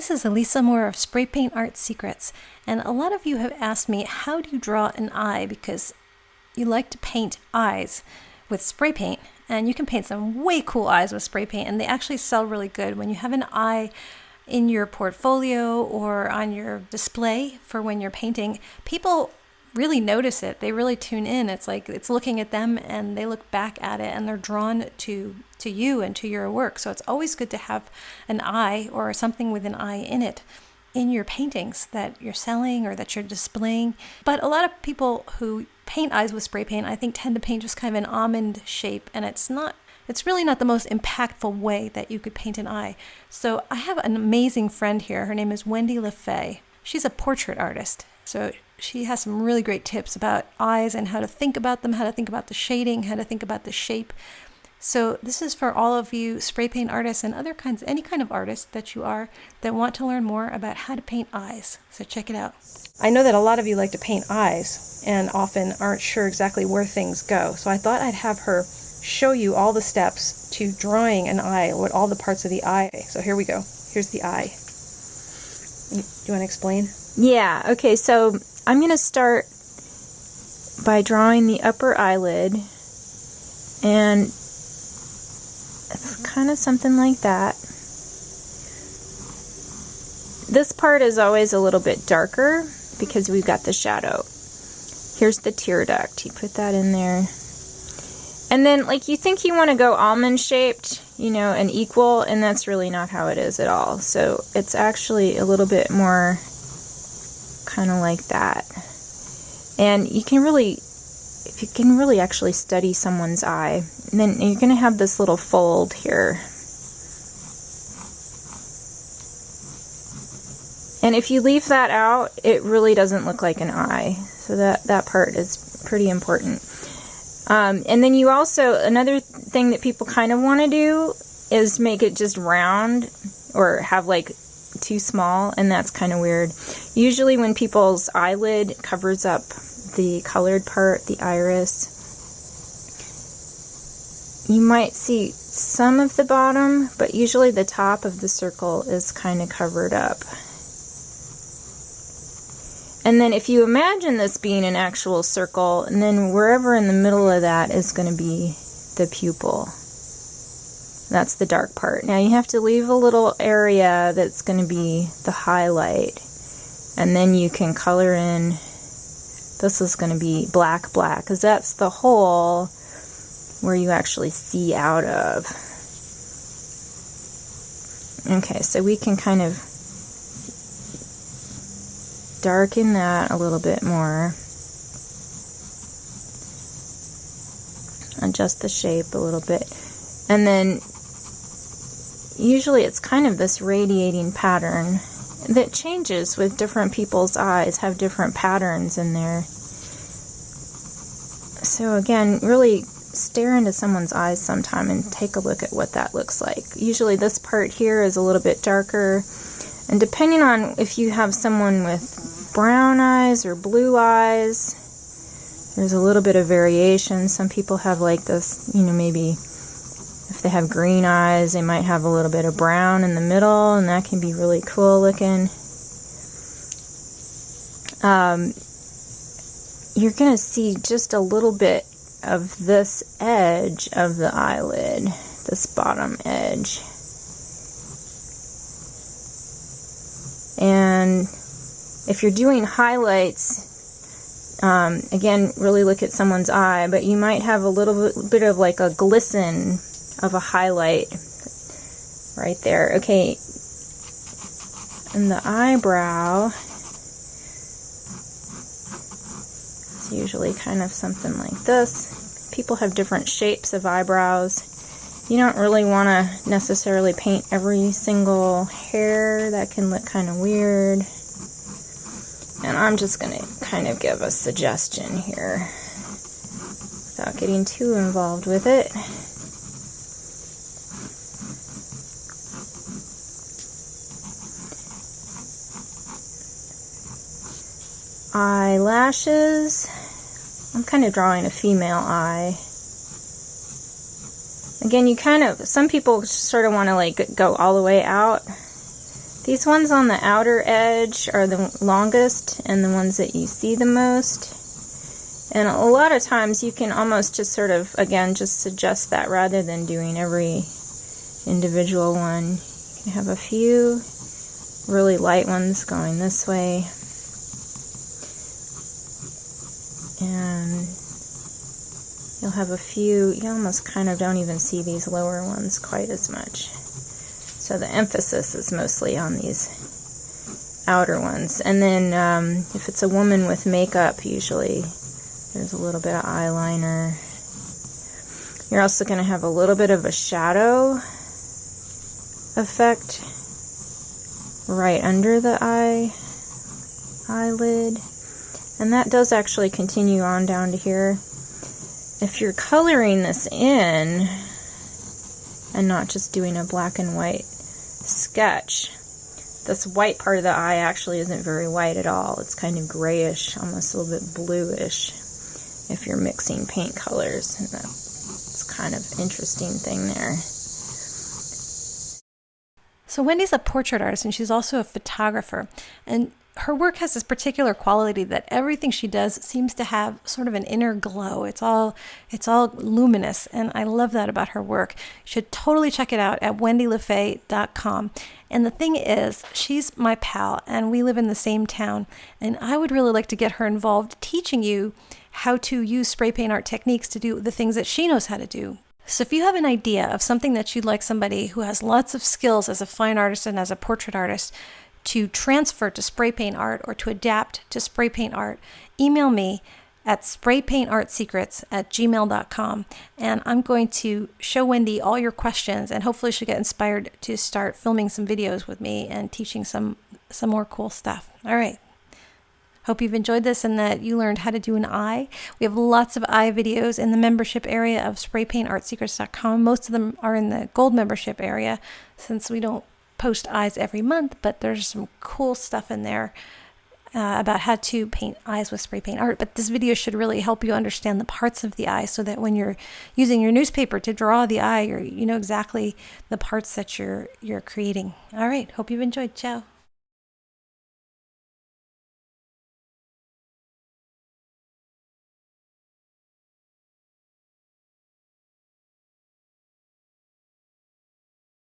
This is Elisa Moore of Spray Paint Art Secrets, and a lot of you have asked me, how do you draw an eye? Because you like to paint eyes with spray paint, and you can paint some way cool eyes with spray paint, and they actually sell really good. When you have an eye in your portfolio or on your display for when you're painting, people really notice it. They really tune in. It's like it's looking at them and they look back at it and they're drawn to you and to your work. So it's always good to have an eye or something with an eye in it in your paintings that you're selling or that you're displaying. But a lot of people who paint eyes with spray paint, I think, tend to paint just kind of an almond shape, and it's really not the most impactful way that you could paint an eye. So I have an amazing friend here. Her name is Wendy LaFay. She's a portrait artist. So she has some really great tips about eyes and how to think about them, how to think about the shading, how to think about the shape. So this is for all of you spray paint artists and any kind of artist that you are that want to learn more about how to paint eyes. So check it out. I know that a lot of you like to paint eyes and often aren't sure exactly where things go. So I thought I'd have her show you all the steps to drawing an eye, what all the parts of the eye. So here we go. Here's the eye. Do you want to explain? Yeah, okay, so I'm going to start by drawing the upper eyelid, and it's kind of something like that. This part is always a little bit darker because we've got the shadow. Here's the tear duct. You put that in there. And then, like, you think you want to go almond shaped, and equal, and that's really not how it is at all. So it's actually a little bit more kind of like that. And you can really, if you can really actually study someone's eye, then you're going to have this little fold here. And if you leave that out, it really doesn't look like an eye. So that part is pretty important. And then you also, another thing that people kind of want to do is make it just round or have like too small, and that's kind of weird. Usually when people's eyelid covers up the colored part, the iris, you might see some of the bottom, but usually the top of the circle is kind of covered up. And then if you imagine this being an actual circle, and then wherever in the middle of that is going to be the pupil. That's the dark part. Now you have to leave a little area that's going to be the highlight, and then you can color in. This is going to be black, because that's the hole where you actually see out of. Okay, so we can kind of darken that a little bit more. Adjust the shape a little bit. And then usually it's kind of this radiating pattern that changes with different people's eyes, have different patterns in there. So again, really stare into someone's eyes sometime and take a look at what that looks like. Usually this part here is a little bit darker, and depending on if you have someone with brown eyes or blue eyes, there's a little bit of variation. Some people have like this, maybe if they have green eyes, they might have a little bit of brown in the middle, and that can be really cool looking. You're going to see just a little bit of this edge of the eyelid, this bottom edge. And if you're doing highlights, again, really look at someone's eye, but you might have a little bit of like a glisten of a highlight right there. Okay, and the eyebrow is usually kind of something like this. People have different shapes of eyebrows. You don't really want to necessarily paint every single hair. That can look kind of weird. And I'm just going to kind of give a suggestion here without getting too involved with it. Eyelashes. I'm kind of drawing a female eye. Again, some people sort of want to like go all the way out. These ones on the outer edge are the longest and the ones that you see the most. And a lot of times you can almost just sort of, again, just suggest that rather than doing every individual one. You can have a few really light ones going this way. And you'll have a few, you almost kind of don't even see these lower ones quite as much. So the emphasis is mostly on these outer ones. And then if it's a woman with makeup, usually there's a little bit of eyeliner. You're also going to have a little bit of a shadow effect right under the eyelid. And that does actually continue on down to here. If you're coloring this in and not just doing a black and white sketch, this white part of the eye actually isn't very white at all. It's kind of grayish, almost a little bit bluish if you're mixing paint colors. And that's kind of interesting thing there. So Wendy's a portrait artist and she's also a photographer. And her work has this particular quality that everything she does seems to have sort of an inner glow. It's all luminous, and I love that about her work. You should totally check it out at wendylefay.com. And the thing is, she's my pal, and we live in the same town, and I would really like to get her involved teaching you how to use spray paint art techniques to do the things that she knows how to do. So if you have an idea of something that you'd like somebody who has lots of skills as a fine artist and as a portrait artist to transfer to spray paint art or to adapt to spray paint art, email me at spraypaintartsecrets@gmail.com, and I'm going to show Wendy all your questions, and hopefully she'll get inspired to start filming some videos with me and teaching some more cool stuff. All right. Hope you've enjoyed this and that you learned how to do an eye. We have lots of eye videos in the membership area of spraypaintartsecrets.com. Most of them are in the gold membership area since we don't post eyes every month, but there's some cool stuff in there about how to paint eyes with spray paint art. But this video should really help you understand the parts of the eye so that when you're using your newspaper to draw the eye, you know exactly the parts that you're creating. All right, hope you've enjoyed. Ciao.